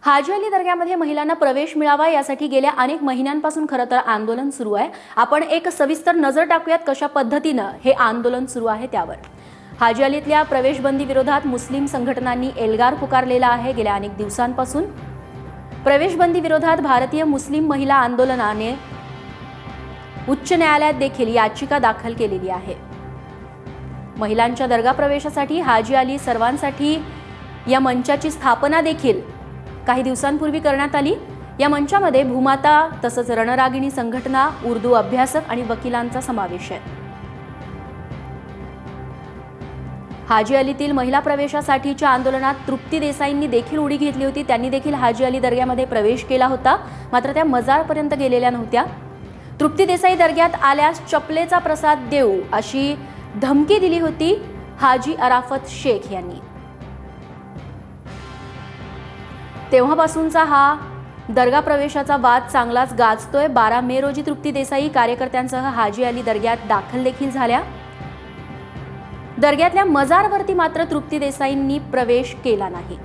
हाजी अली दर्ग्यामध्ये महिलांना प्रवेश मिळावा यासाठी गेल्या अनेक महिन्यांपासून खरं तर आंदोलन सुरू आहे। आपण एक सविस्तर नजर टाकूयात कशा पद्धतीने हे आंदोलन सुरू आहे त्यावर। हाजी अलीतल्या प्रवेशबंदी विरोधात मुस्लिम संघटनांनी एल्गार पुकारलेला आहे। गेल्या अनेक दिवसांपासून प्रवेशबंदी विरोधात भारतीय मुस्लिम महिला आंदोलनाने उच्च न्यायालयात देखील याचिका दाखल केलेली आहे। महिलांच्या दर्गा प्रवेशासाठी हाजी अली सर्वांसाठी या मंचाची स्थापना देखील काही दिवसांपूर्वी करण्यात आली। या मंचामध्ये भूमाता तसंच रणरागिणी संघटना, उर्दू अभ्यासक आणि वकिलांचा समावेश आहे। हाजी अलीतील महिला प्रवेशासाठीच्या आंदोलनात तृप्ती देसाईंनी देखील उडी घेतली होती। त्यांनी देखील हाजी अली दर्ग्यामध्ये प्रवेश केला होता, मात्र त्या मजारपर्यंत गेलेल्या नव्हत्या। तृप्ती देसाई दर्ग्यात आल्यास चपलेचा प्रसाद देऊ अशी धमकी दिली होती हाजी अराफत शेख यांनी। तेव्हापासूनचा हा दर्गा प्रवेशाचा वाद चांगलाच गाजतोय। 12 मे रोजी तृप्ती देसाई कार्यकर्त्यांसह हाजी अली दर्ग्यात दाखल देखील झाल्या। दर्ग्यातल्या मजारवरती मात्र तृप्ती देसाईंनी प्रवेश केला नाही।